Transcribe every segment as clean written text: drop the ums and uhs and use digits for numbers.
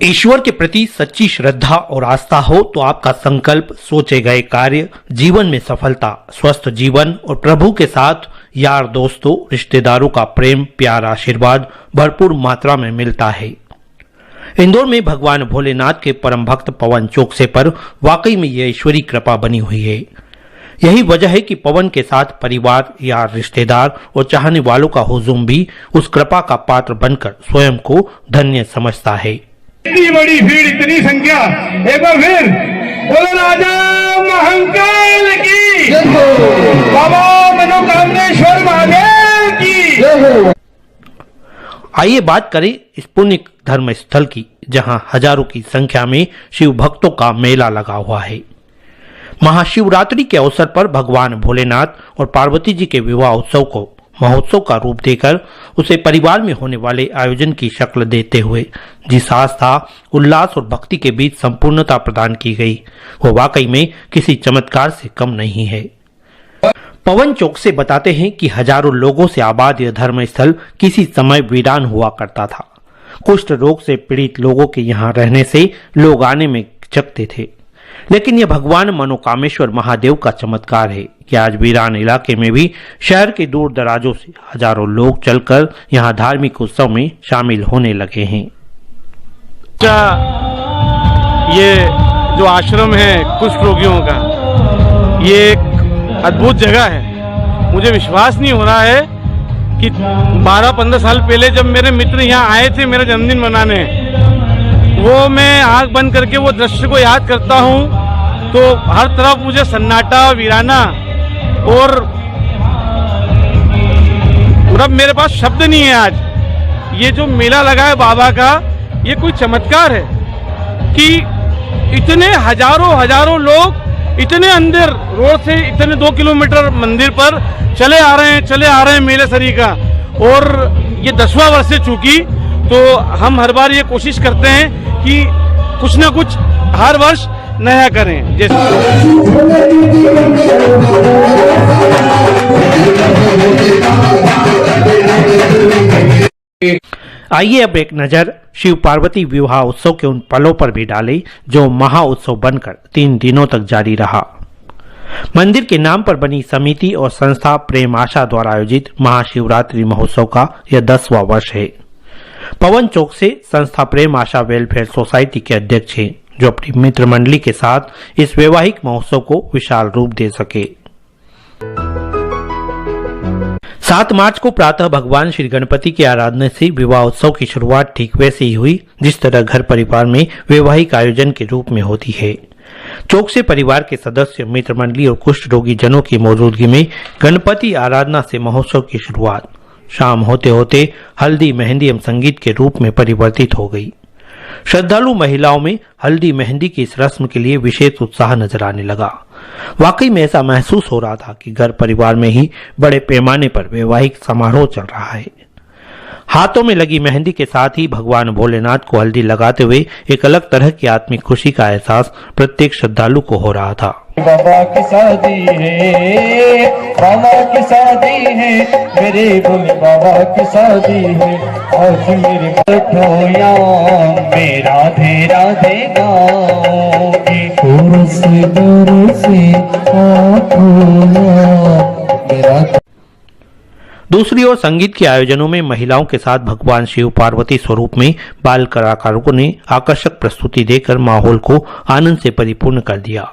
ईश्वर के प्रति सच्ची श्रद्धा और आस्था हो तो आपका संकल्प, सोचे गए कार्य, जीवन में सफलता, स्वस्थ जीवन और प्रभु के साथ यार दोस्तों रिश्तेदारों का प्रेम प्यार आशीर्वाद भरपूर मात्रा में मिलता है। इंदौर में भगवान भोलेनाथ के परम भक्त पवन चौकसे पर वाकई में यह ईश्वरी कृपा बनी हुई है। यही वजह है कि पवन के साथ परिवार यार रिश्तेदार और चाहने वालों का हुजूम भी उस कृपा का पात्र बनकर स्वयं को धन्य समझता है। इतनी बड़ी भीड़, इतनी संख्या, एक बार फिर बोलो राजा महाकाल की, बाबा मनोकामनेश्वर महादेव की। आइए बात करें इस पुण्य धर्म स्थल की, जहां हजारों की संख्या में शिव भक्तों का मेला लगा हुआ है। महाशिवरात्रि के अवसर पर भगवान भोलेनाथ और पार्वती जी के विवाह उत्सव को महोत्सव का रूप देकर उसे परिवार में होने वाले आयोजन की शक्ल देते हुए जिस आस्था, उल्लास और भक्ति के बीच संपूर्णता प्रदान की गई, वो वाकई में किसी चमत्कार से कम नहीं है। पवन चौकसे बताते हैं कि हजारों लोगों से आबाद यह धर्म स्थल किसी समय वीरान हुआ करता था। कुष्ठ रोग से पीड़ित लोगों के यहाँ रहने से लोग आने में हिचकते थे, लेकिन यह भगवान मनोकामेश्वर महादेव का चमत्कार है कि आज वीरान इलाके में भी शहर के दूर दराजों से हजारों लोग चलकर यहाँ धार्मिक उत्सव में शामिल होने लगे हैं। ये जो आश्रम है कुष्ठ रोगियों का, ये एक अद्भुत जगह है। मुझे विश्वास नहीं हो रहा है कि 12-15 साल पहले जब मेरे मित्र यहाँ आए थे मेरा जन्मदिन मनाने, वो मैं आंख बंद करके वो दृश्य को याद करता हूँ तो हर तरफ मुझे सन्नाटा, वीराना और मतलब मेरे पास शब्द नहीं है। आज ये जो मेला लगा है बाबा का, ये कोई चमत्कार है कि इतने हजारों लोग इतने अंदर रोड से इतने 2 किलोमीटर मंदिर पर चले आ रहे हैं मेले सरी का। और ये 10वां वर्ष है चूंकि, तो हम हर बार ये कोशिश करते हैं कि कुछ ना कुछ हर वर्ष नया करें। जैसे आइए अब एक नजर शिव पार्वती विवाह उत्सव के उन पलों पर भी डालें जो महा उत्सव बनकर 3 दिनों तक जारी रहा। मंदिर के नाम पर बनी समिति और संस्था प्रेम आशा द्वारा आयोजित महाशिवरात्रि महोत्सव का यह 10वां वर्ष है। पवन चौक से संस्था प्रेम आशा वेलफेयर सोसाइटी के अध्यक्ष हैं, जो अपनी मित्र मंडली के साथ इस वैवाहिक महोत्सव को विशाल रूप दे सके। 7 मार्च को प्रातः भगवान श्री गणपति की आराधना से विवाह उत्सव की शुरुआत ठीक वैसे ही हुई जिस तरह घर परिवार में वैवाहिक आयोजन के रूप में होती है। चौक से परिवार के सदस्य, मित्र मंडली और कुष्ठ रोगी जनों की मौजूदगी में गणपति आराधना से महोत्सव की शुरुआत शाम होते होते हल्दी मेहंदी एवं संगीत के रूप में परिवर्तित हो गई। श्रद्धालु महिलाओं में हल्दी मेहंदी की इस रस्म के लिए विशेष उत्साह नजर आने लगा। वाकई में ऐसा महसूस हो रहा था कि घर परिवार में ही बड़े पैमाने पर वैवाहिक समारोह चल रहा है। हाथों में लगी मेहंदी के साथ ही भगवान भोलेनाथ को हल्दी लगाते हुए एक अलग तरह की आत्मिक खुशी का एहसास प्रत्येक श्रद्धालु को हो रहा था। बाबा की शादी है, बाबा की शादी है, मेरे भोले बाबा की शादी है। आज मेरे बैठोया में राधे राधे गाओगे, दूसरी ओर संगीत के आयोजनों में महिलाओं के साथ भगवान शिव पार्वती स्वरूप में बाल कलाकारों ने आकर्षक प्रस्तुति देकर माहौल को आनंद से परिपूर्ण कर दिया।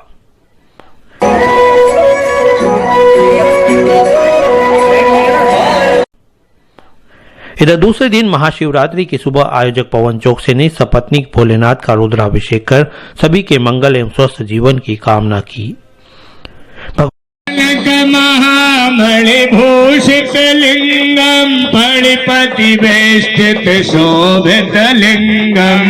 इधर दूसरे दिन महाशिवरात्रि की सुबह आयोजक पवन चौकसे ने सपत्नीक भोलेनाथ का रुद्राभिषेक कर सभी के मंगल एवं स्वस्थ जीवन की कामना की। मणिभूषित लिंगम फणिपति वेष्टित शोभित लिंगम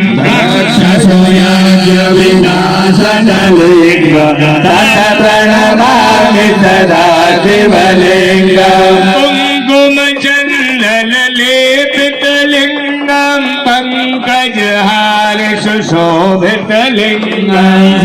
प्रणमामि सदा शिवलिंगम कुंकुम चंदन लेपित लिंगम पंकजहार सुशोभित लिंगम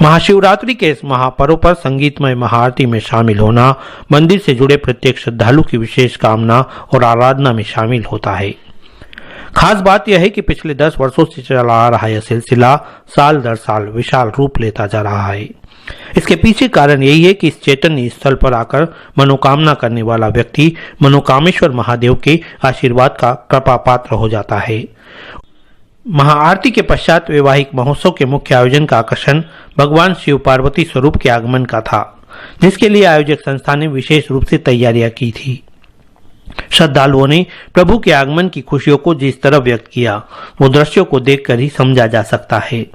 महाशिवरात्रि के इस महापर्व पर संगीतमय महाआरती में शामिल होना मंदिर से जुड़े प्रत्येक श्रद्धालु की विशेष कामना और आराधना में शामिल होता है। खास बात यह है कि पिछले 10 वर्षों से चला आ रहा यह सिलसिला साल दर साल विशाल रूप लेता जा रहा है। इसके पीछे कारण यही है कि इस चैतन्य स्थल पर आकर मनोकामना करने वाला व्यक्ति मनोकामेश्वर महादेव के आशीर्वाद का कृपा पात्र हो जाता है। महाआरती के पश्चात वैवाहिक महोत्सव के मुख्य आयोजन का आकर्षण भगवान शिव पार्वती स्वरूप के आगमन का था, जिसके लिए आयोजक संस्था ने विशेष रूप से तैयारियां की थी। श्रद्धालुओं ने प्रभु के आगमन की खुशियों को जिस तरह व्यक्त किया वो दृश्यों को देखकर ही समझा जा सकता है।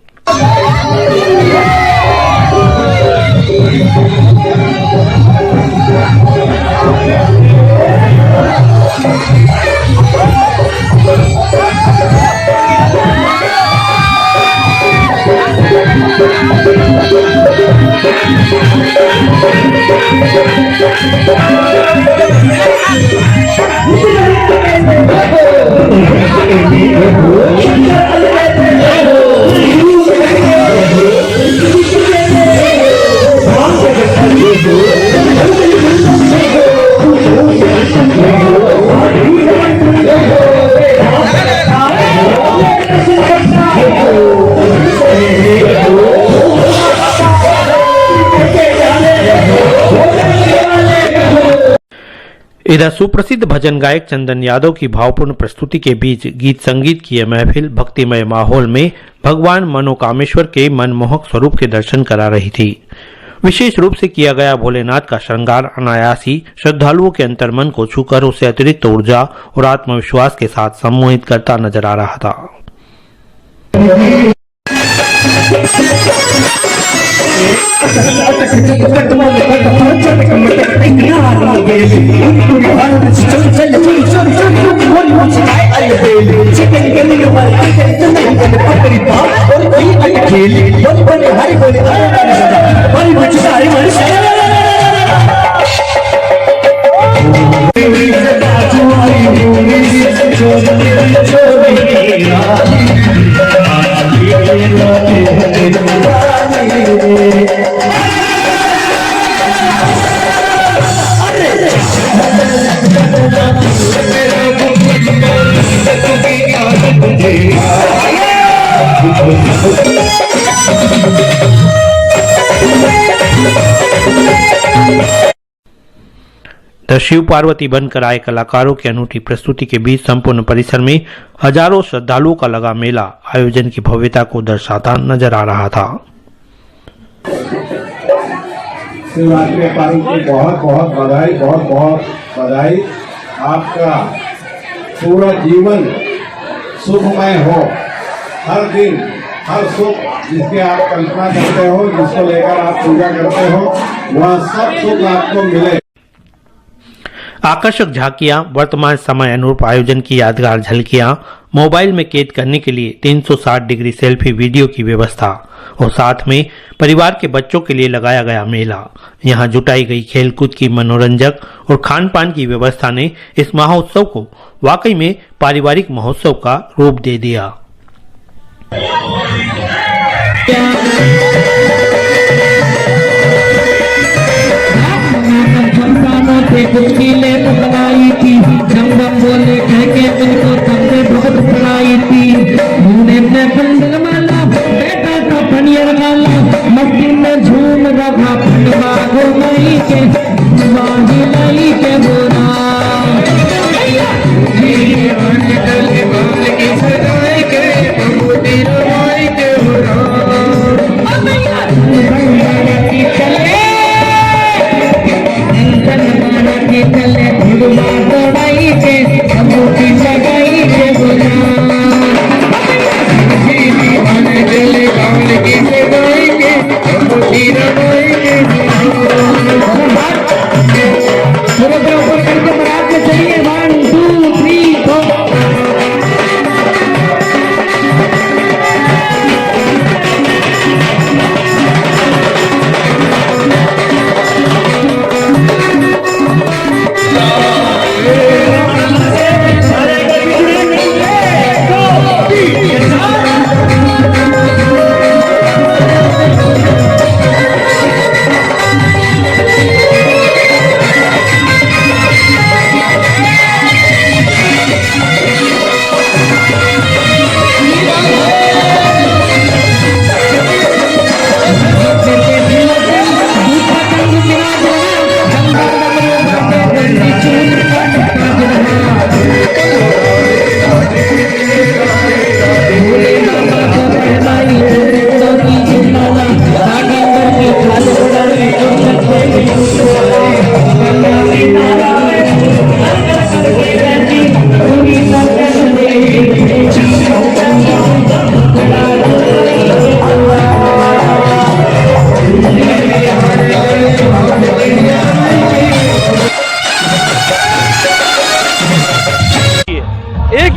इधर सुप्रसिद्ध भजन गायक चंदन यादव की भावपूर्ण प्रस्तुति के बीच गीत संगीत की यह महफिल भक्तिमय माहौल में भगवान मनोकामेश्वर के मनमोहक स्वरूप के दर्शन करा रही थी। विशेष रूप से किया गया भोलेनाथ का श्रृंगार अनायास ही श्रद्धालुओं के अंतर्मन को छूकर उसे अतिरिक्त ऊर्जा और आत्मविश्वास के साथ सम्मोहित करता नजर आ रहा था। शिव पार्वती बनकर आए कलाकारों की अनूठी प्रस्तुति के बीच संपूर्ण परिसर में हजारों श्रद्धालुओं का लगा मेला आयोजन की भव्यता को दर्शाता नजर आ रहा था। शिवरात्रि पर्व की बहुत बहुत बधाई। आपका पूरा जीवन सुखमय हो, हर दिन हर सुख जिसकी आप कल्पना करते हो, जिसको लेकर आप पूजा करते हो, वह सब सुख आपको मिले। आकर्षक झांकियां, वर्तमान समय अनुरूप आयोजन की यादगार झलकियां, मोबाइल में कैद करने के लिए 360 डिग्री सेल्फी वीडियो की व्यवस्था और साथ में परिवार के बच्चों के लिए लगाया गया मेला। यहां जुटाई गई खेलकूद की मनोरंजक और खान पान की व्यवस्था ने इस महोत्सव को वाकई में पारिवारिक महोत्सव का रूप दे दिया। बनाई थी जंगम बोले कह के तुमको तुमने बहुत बनाई थी। मुंडे में बंदल वाला बेटा का पनियर वाला मस्ती में झूम रहा फटवा गो मई के बाही लाई के बोरा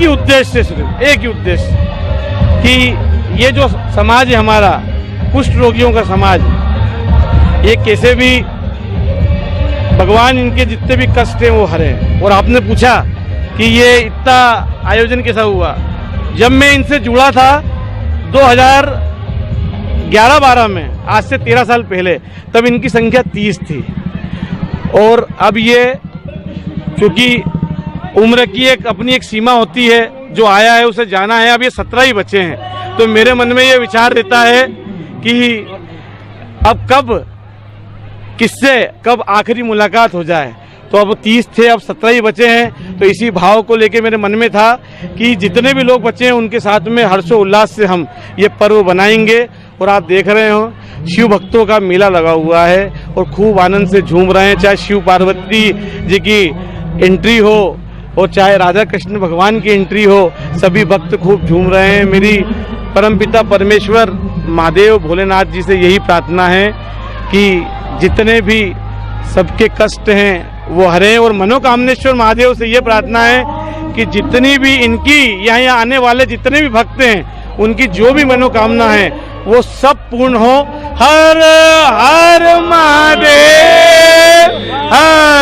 ही उद्देश्य, सिर्फ एक ही उद्देश्य कि ये जो समाज है हमारा, कुष्ठ रोगियों का समाज, ये कैसे भी भगवान इनके जितने भी कष्ट हैं वो हरे। और आपने पूछा कि ये इतना आयोजन कैसा हुआ। जब मैं इनसे जुड़ा था 2011-12 में, आज से 13 साल पहले, तब इनकी संख्या 30 थी। और अब ये चूंकि उम्र की अपनी एक सीमा होती है, जो आया है उसे जाना है। अब ये 17 ही बचे हैं। तो मेरे मन में ये विचार रहता है कि अब किससे कब आखिरी मुलाकात हो जाए। तो अब 30 थे, अब 17 ही बचे हैं। तो इसी भाव को लेके मेरे मन में था कि जितने भी लोग बचे हैं उनके साथ में हर्षोल्लास से हम ये पर्व बनाएंगे। और आप देख रहे हो शिव भक्तों का मेला लगा हुआ है और खूब आनंद से झूम रहे हैं। चाहे शिव पार्वती जी की एंट्री हो और चाहे राधा कृष्ण भगवान की एंट्री हो, सभी भक्त खूब झूम रहे हैं। मेरी परमपिता परमेश्वर महादेव भोलेनाथ जी से यही प्रार्थना है कि जितने भी सबके कष्ट हैं वो हरें। और मनोकामनेश्वर महादेव से ये प्रार्थना है कि जितनी भी इनकी यहाँ आने वाले जितने भी भक्त हैं उनकी जो भी मनोकामना है वो सब पूर्ण हो। हर हर महादेव, हर